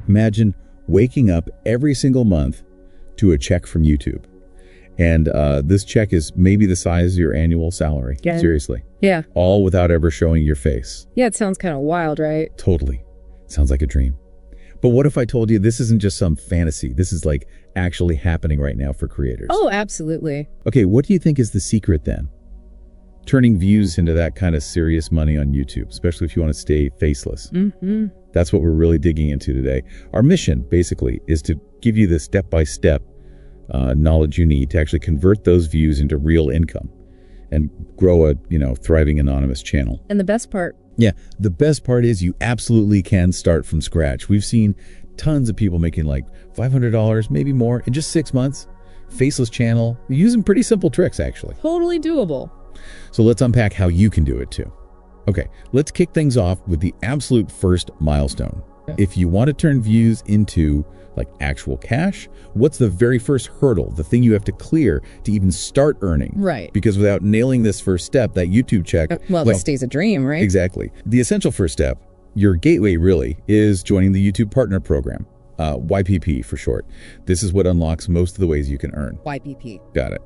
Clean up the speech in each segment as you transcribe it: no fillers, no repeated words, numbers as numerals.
Imagine waking up every single month to a check from YouTube. And this check is maybe the size of your annual salary. Yeah. Seriously. Yeah. All without ever showing your face. Yeah, it sounds kind of wild, right? Totally. Sounds like a dream. But what if I told you this isn't just some fantasy? This is like actually happening right now for creators. Oh, absolutely. Okay, what do you think is the secret then? Turning views into that kind of serious money on YouTube, especially if you want to stay faceless. Mm-hmm. That's what we're really digging into today. Our mission, basically, is to give you the step-by-step knowledge you need to actually convert those views into real income and grow a, thriving anonymous channel. And the best part? Yeah, the best part is you absolutely can start from scratch. We've seen tons of people making like $500, maybe more, in just 6 months. Faceless channel, using pretty simple tricks, actually. Totally doable. So let's unpack how you can do it too. Okay, let's kick things off with the absolute first milestone. If you want to turn views into like actual cash, what's the very first hurdle, the thing you have to clear to even start earning? Right. Because without nailing this first step, that YouTube check... This stays a dream, right? Exactly. The essential first step, your gateway really, is joining the YouTube Partner Program, YPP for short. This is what unlocks most of the ways you can earn. YPP. Got it.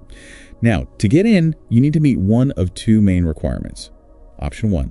Now, to get in, you need to meet one of two main requirements. Option 1,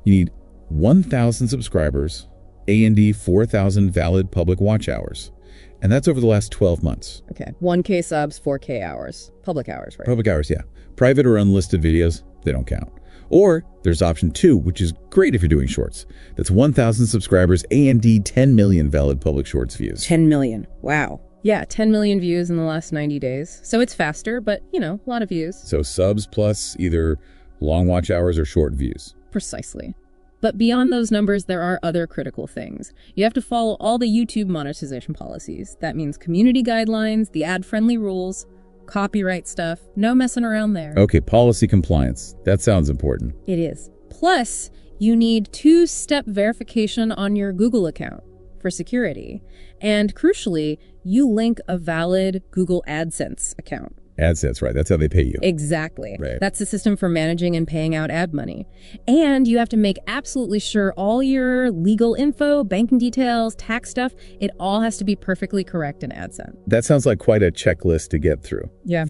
you need 1,000 subscribers, and 4,000 valid public watch hours. And that's over the last 12 months. Okay. 1K subs, 4K hours. Public hours, right? Public hours, yeah. Private or unlisted videos, they don't count. Or there's option 2, which is great if you're doing shorts. That's 1,000 subscribers and 10 million valid public shorts views. 10 million. Wow. Yeah, 10 million views in the last 90 days. So it's faster, but, a lot of views. So subs plus either long watch hours or short views. Precisely. But beyond those numbers, there are other critical things. You have to follow all the YouTube monetization policies. That means community guidelines, the ad-friendly rules, copyright stuff. No messing around there. Okay, policy compliance. That sounds important. It is. Plus, you need 2-step verification on your Google account for security. And crucially, you link a valid Google AdSense account. AdSense, right. That's how they pay you. Exactly. Right. That's the system for managing and paying out ad money. And you have to make absolutely sure all your legal info, banking details, tax stuff, it all has to be perfectly correct in AdSense. That sounds like quite a checklist to get through. Yeah.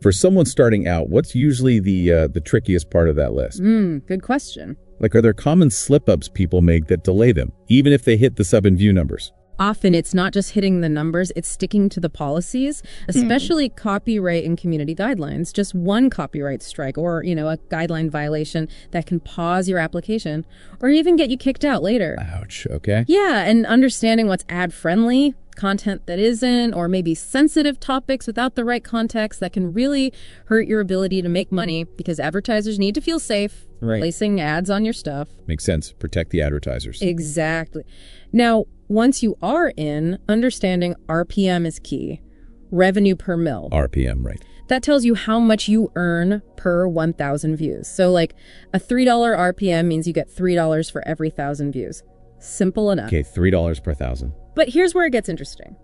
For someone starting out, what's usually the trickiest part of that list? Good question. Like, are there common slip-ups people make that delay them, even if they hit the sub and view numbers? Often it's not just hitting the numbers, it's sticking to the policies, especially copyright and community guidelines. Just one copyright strike or, a guideline violation that can pause your application or even get you kicked out later. Ouch, okay. Yeah, and understanding what's ad-friendly, content that isn't, or maybe sensitive topics without the right context that can really hurt your ability to make money because advertisers need to feel safe placing ads on your stuff. Makes sense. Protect the advertisers. Exactly. Now, once you are in, understanding RPM is key. Revenue per mil. RPM, right. That tells you how much you earn per 1,000 views. So like a $3 RPM means you get $3 for every 1,000 views. Simple enough. Okay, $3 per 1,000. But here's where it gets interesting.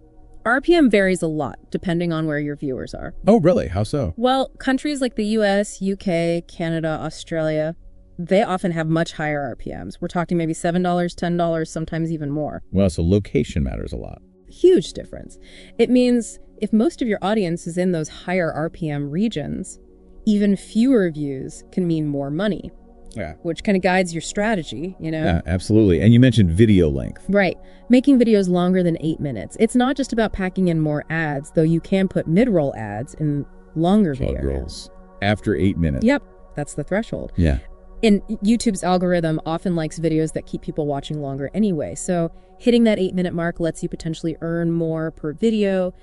RPM varies a lot depending on where your viewers are. Oh, really? How so? Well, countries like the US, UK, Canada, Australia, they often have much higher RPMs. We're talking maybe $7, $10, sometimes even more. Well, so location matters a lot. Huge difference. It means if most of your audience is in those higher RPM regions, even fewer views can mean more money. Yeah. Which kind of guides your strategy, Yeah, absolutely. And you mentioned video length. Right. Making videos longer than 8 minutes. It's not just about packing in more ads, though you can put mid-roll ads in longer videos. After 8 minutes. Yep. That's the threshold. Yeah. And YouTube's algorithm often likes videos that keep people watching longer anyway. So hitting that 8-minute mark lets you potentially earn more per video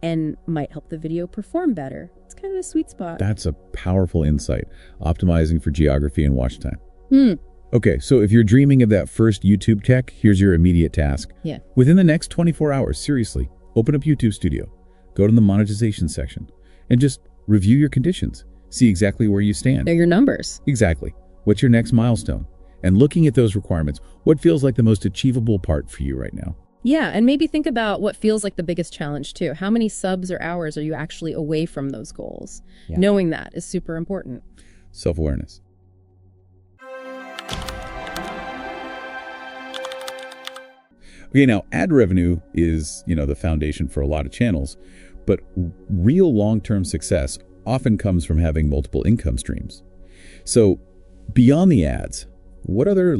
and might help the video perform better. It's kind of a sweet spot. That's a powerful insight. Optimizing for geography and watch time. Okay, so if you're dreaming of that first YouTube tech, here's your immediate task. Yeah. Within the next 24 hours, seriously, open up YouTube Studio, go to the monetization section, and just review your conditions. See exactly where you stand. They're your numbers. Exactly. What's your next milestone? And looking at those requirements, what feels like the most achievable part for you right now? Yeah, and maybe think about what feels like the biggest challenge too. How many subs or hours are you actually away from those goals? Yeah. Knowing that is super important. Self-awareness. Okay, now ad revenue is, the foundation for a lot of channels, but real long-term success often comes from having multiple income streams. So beyond the ads, what other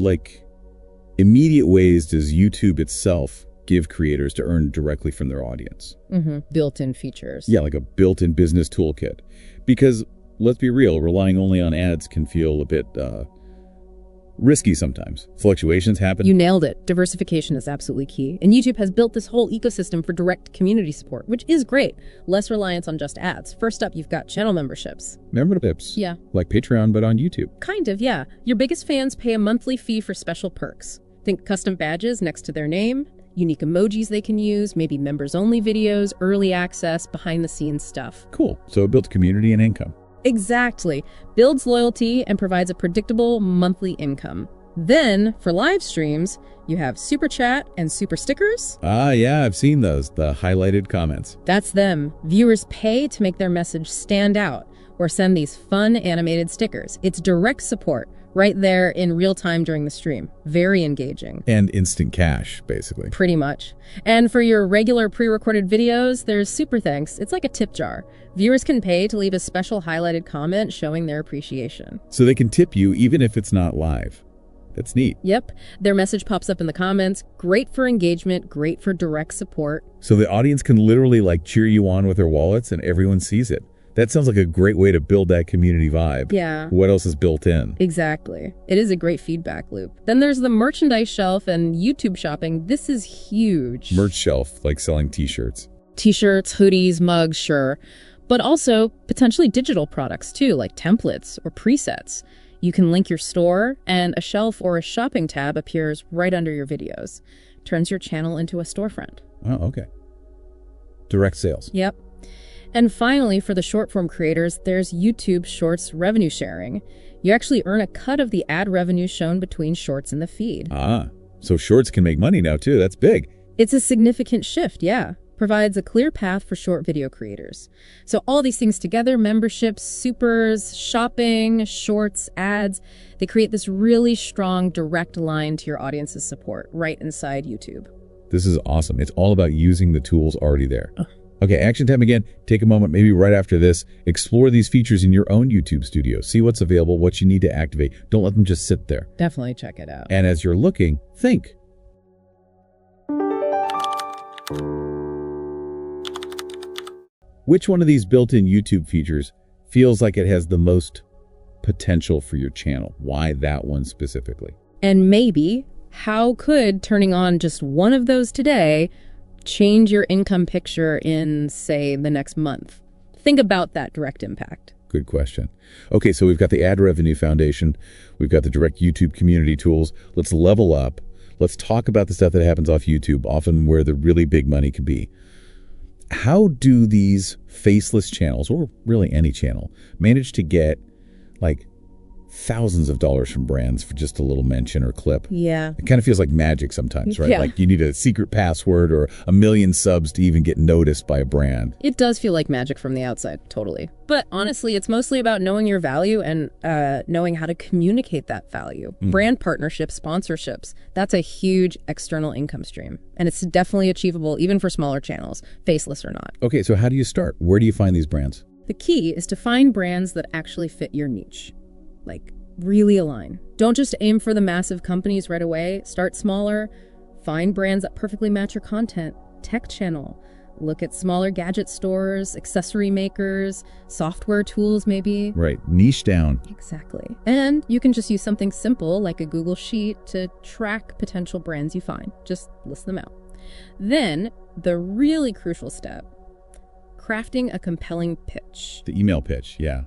immediate ways does YouTube itself give creators to earn directly from their audience? Built-in features. Yeah, like a built-in business toolkit. Because let's be real, relying only on ads can feel a bit risky sometimes. Fluctuations happen. You nailed it. Diversification is absolutely key. And YouTube has built this whole ecosystem for direct community support, which is great. Less reliance on just ads. First up, you've got channel memberships. Memberships? Yeah. Like Patreon, but on YouTube. Kind of, yeah. Your biggest fans pay a monthly fee for special perks. Think custom badges next to their name, unique emojis they can use, maybe members-only videos, early access, behind-the-scenes stuff. Cool. So it builds community and income. Exactly. Builds loyalty and provides a predictable monthly income. Then, for live streams, you have Super Chat and Super Stickers. Ah, yeah, I've seen those, the highlighted comments. That's them. Viewers pay to make their message stand out or send these fun animated stickers. It's direct support right there in real time during the stream. Very engaging. And instant cash, basically. Pretty much. And for your regular pre-recorded videos, there's Super Thanks. It's like a tip jar. Viewers can pay to leave a special highlighted comment showing their appreciation. So they can tip you even if it's not live. That's neat. Yep. Their message pops up in the comments. Great for engagement, great for direct support. So the audience can literally cheer you on with their wallets and everyone sees it. That sounds like a great way to build that community vibe. Yeah. What else is built in? Exactly. It is a great feedback loop. Then there's the merchandise shelf and YouTube shopping. This is huge. Merch shelf, like selling t-shirts. T-shirts, hoodies, mugs, sure. But also potentially digital products too, like templates or presets. You can link your store and a shelf or a shopping tab appears right under your videos. Turns your channel into a storefront. Oh, okay. Direct sales. Yep. And finally, for the short-form creators, there's YouTube Shorts revenue sharing. You actually earn a cut of the ad revenue shown between shorts in the feed. Ah, so shorts can make money now too. That's big. It's a significant shift, yeah. Provides a clear path for short video creators. So all these things together, memberships, supers, shopping, shorts, ads, they create this really strong direct line to your audience's support right inside YouTube. This is awesome. It's all about using the tools already there. Okay, action time again. Take a moment, maybe right after this. Explore these features in your own YouTube studio. See what's available, what you need to activate. Don't let them just sit there. Definitely check it out. And as you're looking, think. Which one of these built-in YouTube features feels like it has the most potential for your channel? Why that one specifically? And maybe, how could turning on just one of those today change your income picture in, say, the next month? Think about that direct impact. Good question. Okay, so we've got the ad revenue foundation. We've got the direct YouTube community tools. Let's level up. Let's talk about the stuff that happens off YouTube, often where the really big money can be. How do these faceless channels, or really any channel, manage to get thousands of dollars from brands for just a little mention or clip? Yeah. It kind of feels like magic sometimes, right? Yeah. Like you need a secret password or 1 million subs to even get noticed by a brand. It does feel like magic from the outside, totally. But honestly, it's mostly about knowing your value and knowing how to communicate that value. Brand partnerships, sponsorships, that's a huge external income stream. And it's definitely achievable even for smaller channels, faceless or not. Okay, so how do you start? Where do you find these brands? The key is to find brands that actually fit your niche. Really align. Don't just aim for the massive companies right away. Start smaller. Find brands that perfectly match your content. Tech channel. Look at smaller gadget stores, accessory makers, software tools maybe. Right, niche down. Exactly. And you can just use something simple like a Google Sheet to track potential brands you find. Just list them out. Then, the really crucial step, crafting a compelling pitch. The email pitch, yeah.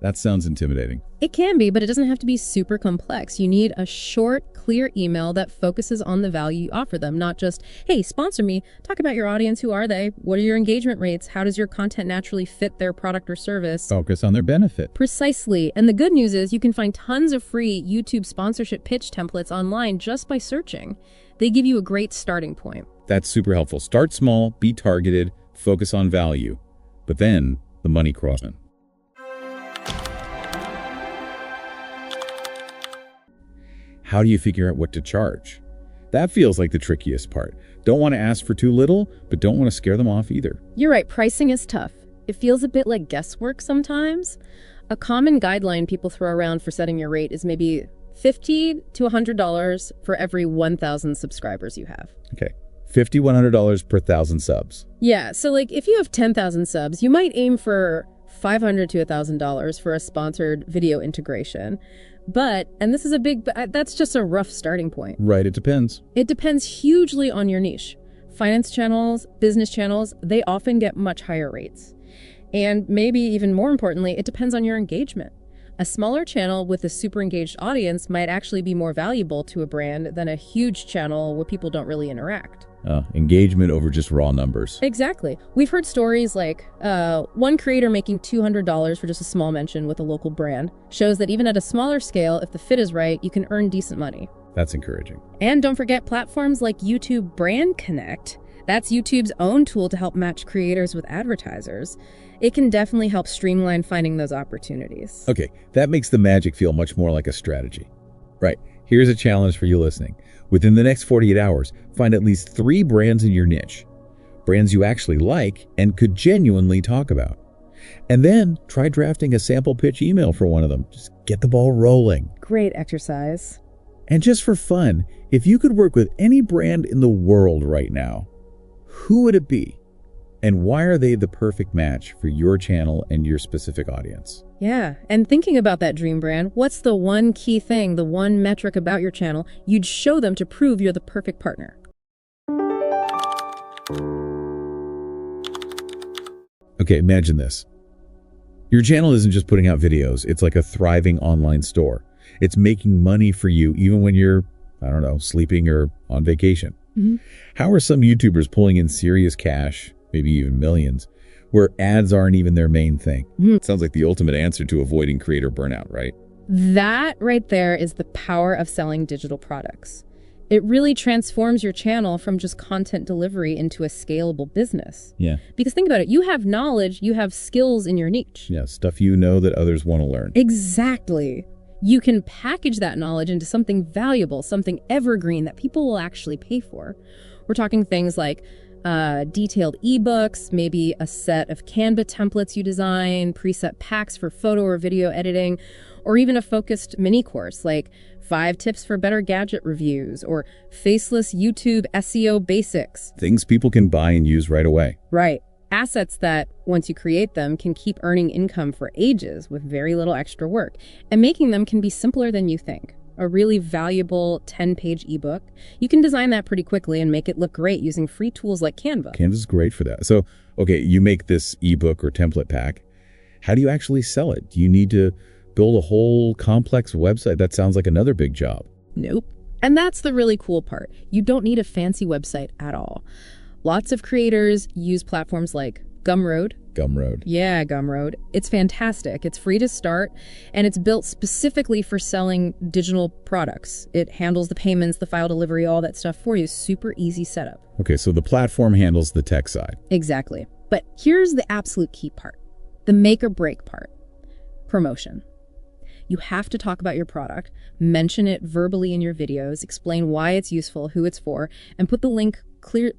That sounds intimidating. It can be, but it doesn't have to be super complex. You need a short, clear email that focuses on the value you offer them, not just, hey, sponsor me. Talk about your audience. Who are they? What are your engagement rates? How does your content naturally fit their product or service? Focus on their benefit. Precisely. And the good news is you can find tons of free YouTube sponsorship pitch templates online just by searching. They give you a great starting point. That's super helpful. Start small, be targeted, focus on value. But then the money crossing. How do you figure out what to charge? That feels like the trickiest part. Don't want to ask for too little, but don't want to scare them off either. You're right, pricing is tough. It feels a bit like guesswork sometimes. A common guideline people throw around for setting your rate is maybe $50 to $100 for every 1,000 subscribers you have. Okay, $50, $100 per 1,000 subs. Yeah, so like if you have 10,000 subs, you might aim for $500 to $1,000 for a sponsored video integration. But, and this is that's just a rough starting point. Right, it depends. It depends hugely on your niche. Finance channels, business channels, they often get much higher rates. And maybe even more importantly, it depends on your engagement. A smaller channel with a super engaged audience might actually be more valuable to a brand than a huge channel where people don't really interact. Engagement over just raw numbers. Exactly. We've heard stories like one creator making $200 for just a small mention with a local brand shows that even at a smaller scale, if the fit is right, you can earn decent money. That's encouraging. And don't forget platforms like YouTube Brand Connect. That's YouTube's own tool to help match creators with advertisers. It can definitely help streamline finding those opportunities. Okay, that makes the magic feel much more like a strategy. Right, here's a challenge for you listening. Within the next 48 hours, find at least 3 brands in your niche. Brands you actually like and could genuinely talk about. And then try drafting a sample pitch email for one of them. Just get the ball rolling. Great exercise. And just for fun, if you could work with any brand in the world right now, who would it be? And why are they the perfect match for your channel and your specific audience? Yeah, and thinking about that dream brand, what's the one key thing, the one metric about your channel you'd show them to prove you're the perfect partner? Okay, imagine this. Your channel isn't just putting out videos. It's like a thriving online store. It's making money for you even when you're, I don't know, sleeping or on vacation. Mm-hmm. How are some YouTubers pulling in serious cash, maybe even millions, where ads aren't even their main thing? It sounds like the ultimate answer to avoiding creator burnout, right? That right there is the power of selling digital products. It really transforms your channel from just content delivery into a scalable business. Yeah. Because think about it, you have knowledge, you have skills in your niche. Yeah, stuff you know that others want to learn. Exactly. You can package that knowledge into something valuable, something evergreen that people will actually pay for. We're talking things like detailed ebooks, maybe a set of Canva templates you design, preset packs for photo or video editing, or even a focused mini course like 5 tips for better gadget reviews or faceless YouTube SEO basics. Things people can buy and use right away. Right. Assets that, once you create them, can keep earning income for ages with very little extra work. And making them can be simpler than you think. A really valuable 10-page ebook, you can design that pretty quickly and make it look great using free tools like Canva. Canva's great for that. So, okay, you make this ebook or template pack. How do you actually sell it? Do you need to build a whole complex website? That sounds like another big job. Nope. And that's the really cool part. You don't need a fancy website at all. Lots of creators use platforms like Gumroad. Gumroad. Yeah, Gumroad. It's fantastic. It's free to start, and it's built specifically for selling digital products. It handles the payments, the file delivery, all that stuff for you. Super easy setup. Okay, so the platform handles the tech side. Exactly. But here's the absolute key part, the make or break part, promotion. You have to talk about your product, mention it verbally in your videos, explain why it's useful, who it's for, and put the link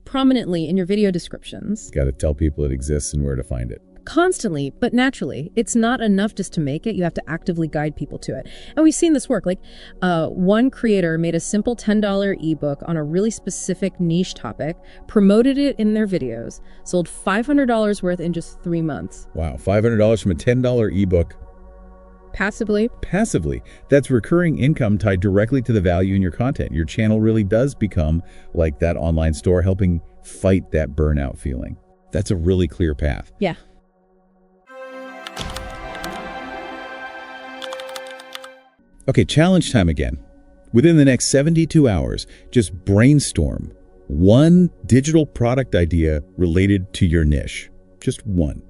prominently in your video descriptions. Got to tell people it exists and where to find it. Constantly, but naturally. It's not enough just to make it. You have to actively guide people to it. And we've seen this work. Like one creator made a simple $10 ebook on a really specific niche topic, promoted it in their videos, sold $500 worth in just 3 months. Wow, $500 from a $10 ebook. Passively. Passively. That's recurring income tied directly to the value in your content. Your channel really does become like that online store, helping fight that burnout feeling. That's a really clear path. Yeah. Okay, challenge time again. Within the next 72 hours, just brainstorm one digital product idea related to your niche. Just one.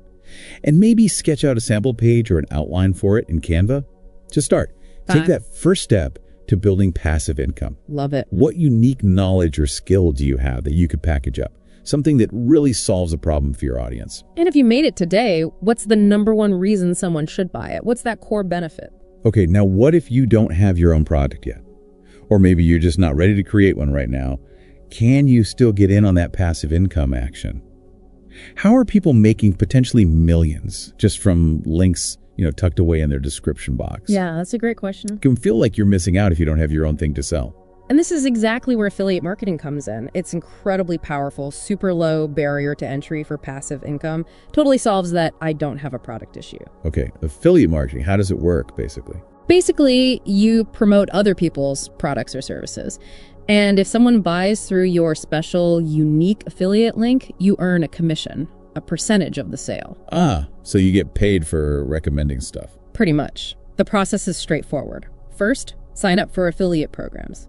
And maybe sketch out a sample page or an outline for it in Canva. To start, take that first step to building passive income. Love it. What unique knowledge or skill do you have that you could package up? Something that really solves a problem for your audience. And if you made it today, what's the #1 reason someone should buy it? What's that core benefit? Okay, now what if you don't have your own product yet? Or maybe you're just not ready to create one right now. Can you still get in on that passive income action? How are people making potentially millions just from links, tucked away in their description box? Yeah, that's a great question. It can feel like you're missing out if you don't have your own thing to sell. And this is exactly where affiliate marketing comes in. It's incredibly powerful, super low barrier to entry for passive income. Totally solves that I don't have a product issue. Okay, affiliate marketing, how does it work, basically? Basically, you promote other people's products or services. And if someone buys through your special, unique affiliate link, you earn a commission, a percentage of the sale. So you get paid for recommending stuff. Pretty much. The process is straightforward. First, sign up for affiliate programs.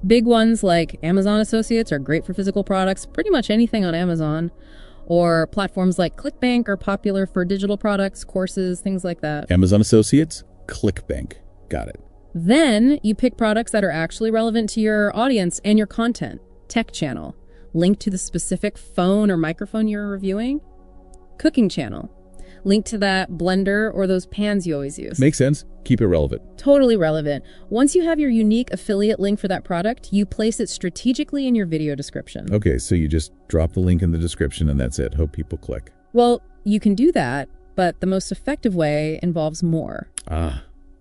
Big ones like Amazon Associates are great for physical products, pretty much anything on Amazon. Or platforms like ClickBank are popular for digital products, courses, things like that. Amazon Associates, ClickBank. Got it. Then you pick products that are actually relevant to your audience and your content. Tech channel, link to the specific phone or microphone you're reviewing. Cooking channel, link to that blender or those pans you always use. Makes sense. Keep it relevant. Totally relevant. Once you have your unique affiliate link for that product, you place it strategically in your video description. Okay, so you just drop the link in the description and that's it. Hope people click. Well, you can do that, but the most effective way involves more.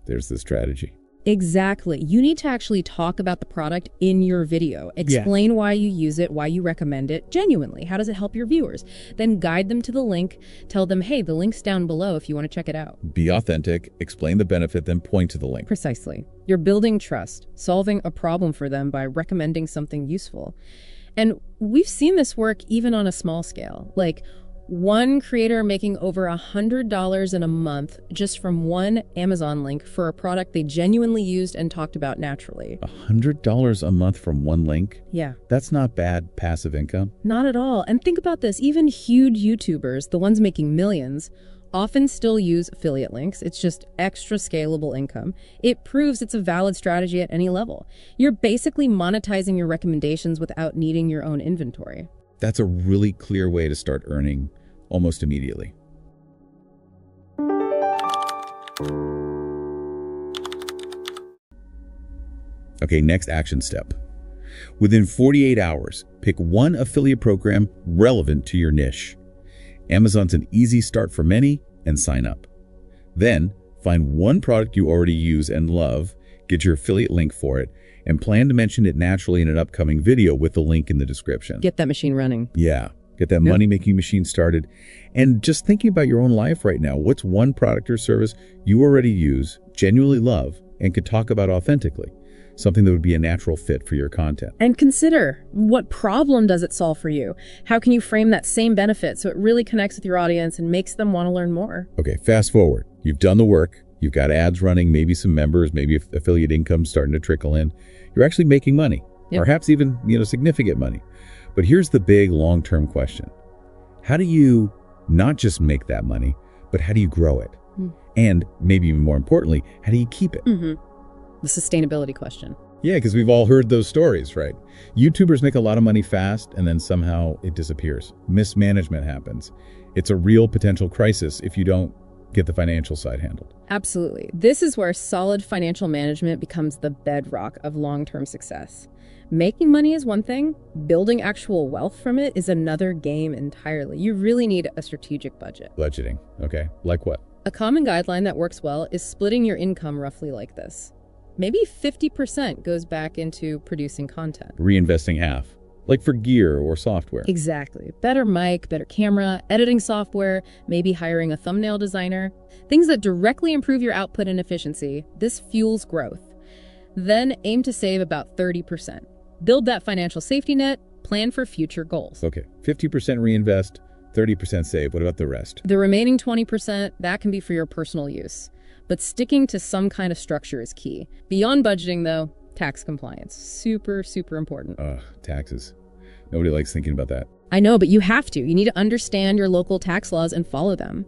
There's the strategy. Exactly. You need to actually talk about the product in your video. Explain why you use it, why you recommend it, genuinely. How does it help your viewers? Then guide them to the link. Tell them, hey, the link's down below if you want to check it out. Be authentic, explain the benefit, then point to the link. Precisely. You're building trust, solving a problem for them by recommending something useful. And we've seen this work even on a small scale. Like one creator making over $100 in a month just from one Amazon link for a product they genuinely used and talked about naturally. $100 a month from one link? Yeah. That's not bad passive income. Not at all. And think about this. Even huge YouTubers, the ones making millions, often still use affiliate links. It's just extra scalable income. It proves it's a valid strategy at any level. You're basically monetizing your recommendations without needing your own inventory. That's a really clear way to start earning almost immediately. Okay, next action step. Within 48 hours, pick one affiliate program relevant to your niche. Amazon's an easy start for many, and sign up. Then, find one product you already use and love, get your affiliate link for it, and plan to mention it naturally in an upcoming video with the link in the description. Get that machine running. Yeah, get that money-making machine started. And just thinking about your own life right now, what's one product or service you already use, genuinely love, and could talk about authentically? Something that would be a natural fit for your content. And consider, what problem does it solve for you? How can you frame that same benefit so it really connects with your audience and makes them want to learn more? Okay, fast forward. You've done the work. You've got ads running, maybe some members, maybe affiliate income starting to trickle in. You're actually making money, perhaps even, significant money. But here's the big long-term question. How do you not just make that money, but how do you grow it? And maybe even more importantly, how do you keep it? The sustainability question. Yeah, because we've all heard those stories, right? YouTubers make a lot of money fast and then somehow it disappears. Mismanagement happens. It's a real potential crisis if you don't get the financial side handled. Absolutely. This is where solid financial management becomes the bedrock of long-term success. Making money is one thing, building actual wealth from it is another game entirely. You really need a strategic budget. Budgeting, okay. Like what? A common guideline that works well is splitting your income roughly like this. Maybe 50% goes back into producing content. Reinvesting half, like for gear or software. Exactly. Better mic, better camera, editing software, maybe hiring a thumbnail designer. Things that directly improve your output and efficiency. This fuels growth. Then aim to save about 30%. Build that financial safety net, plan for future goals. Okay, 50% reinvest, 30% save. What about the rest? The remaining 20%, that can be for your personal use. But sticking to some kind of structure is key. Beyond budgeting, though, tax compliance. Super, super important. Taxes. Nobody likes thinking about that. I know, but you have to. You need to understand your local tax laws and follow them.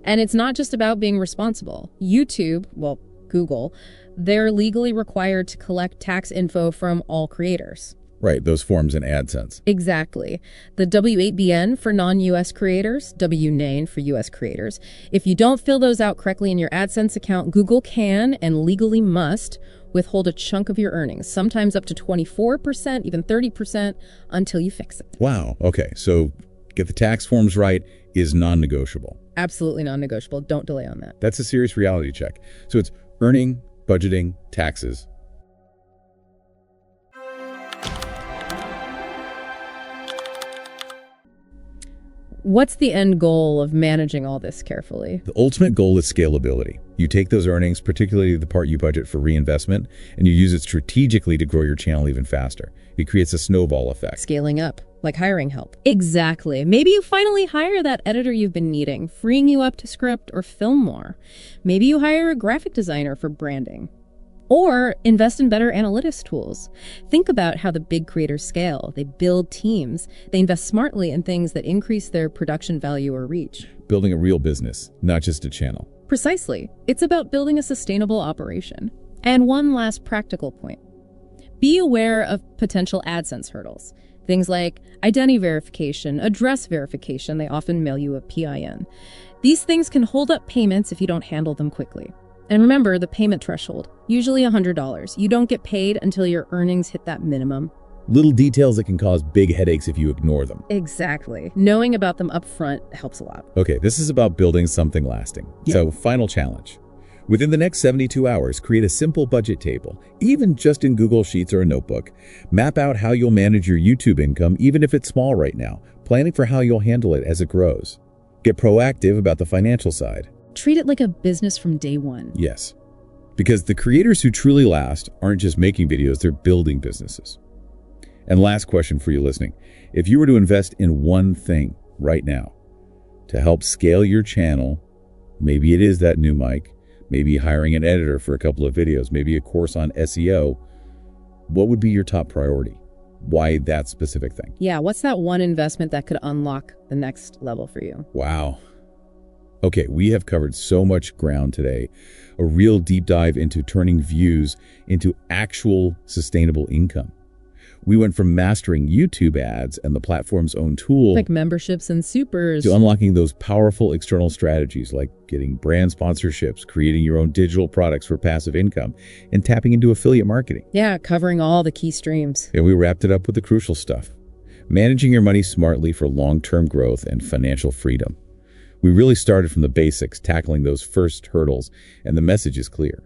And it's not just about being responsible. YouTube, well, Google, they're legally required to collect tax info from all creators. Right, those forms in AdSense. Exactly. The W-8BN for non-US creators, W-9 for US creators. If you don't fill those out correctly in your AdSense account, Google can and legally must withhold a chunk of your earnings, sometimes up to 24%, even 30%, until you fix it. Wow. Okay. So get the tax forms right is non-negotiable. Absolutely non-negotiable. Don't delay on that. That's a serious reality check. So it's earning, budgeting, taxes. What's the end goal of managing all this carefully? The ultimate goal is scalability. You take those earnings, particularly the part you budget for reinvestment, and you use it strategically to grow your channel even faster. It creates a snowball effect. Scaling up, like hiring help. Exactly. Maybe you finally hire that editor you've been needing, freeing you up to script or film more. Maybe you hire a graphic designer for branding. Or invest in better analytics tools. Think about how the big creators scale. They build teams. They invest smartly in things that increase their production value or reach. Building a real business, not just a channel. Precisely. It's about building a sustainable operation. And one last practical point. Be aware of potential AdSense hurdles. Things like identity verification, address verification. They often mail you a PIN. These things can hold up payments if you don't handle them quickly. And remember the payment threshold, usually $100. You don't get paid until your earnings hit that minimum. Little details that can cause big headaches if you ignore them. Exactly. Knowing about them up front helps a lot. Okay, this is about building something lasting. Yeah. So, final challenge. Within the next 72 hours, create a simple budget table, even just in Google Sheets or a notebook. Map out how you'll manage your YouTube income, even if it's small right now, planning for how you'll handle it as it grows. Get proactive about the financial side. Treat it like a business from day one. Yes, because the creators who truly last aren't just making videos, they're building businesses. And last question for you listening. If you were to invest in one thing right now to help scale your channel, maybe it is that new mic, maybe hiring an editor for a couple of videos, maybe a course on SEO, what would be your top priority? Why that specific thing? Yeah, what's that one investment that could unlock the next level for you? Wow. Okay, we have covered so much ground today. A real deep dive into turning views into actual sustainable income. We went from mastering YouTube ads and the platform's own tool, like memberships and supers, to unlocking those powerful external strategies like getting brand sponsorships, creating your own digital products for passive income, and tapping into affiliate marketing. Yeah, covering all the key streams. And we wrapped it up with the crucial stuff. Managing your money smartly for long-term growth and financial freedom. We really started from the basics, tackling those first hurdles, and the message is clear.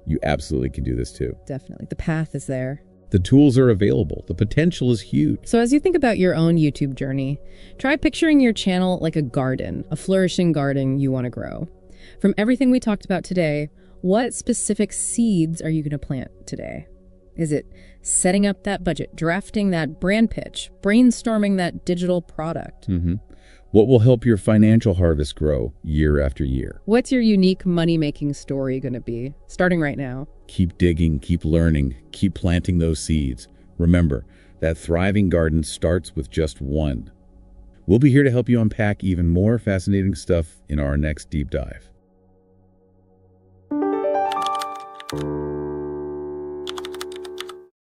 You absolutely can do this too. Definitely. The path is there. The tools are available. The potential is huge. So as you think about your own YouTube journey, try picturing your channel like a garden, a flourishing garden you want to grow. From everything we talked about today, what specific seeds are you going to plant today? Is it setting up that budget, drafting that brand pitch, brainstorming that digital product? What will help your financial harvest grow year after year? What's your unique money-making story going to be, starting right now? Keep digging, keep learning, keep planting those seeds. Remember, that thriving garden starts with just one. We'll be here to help you unpack even more fascinating stuff in our next deep dive.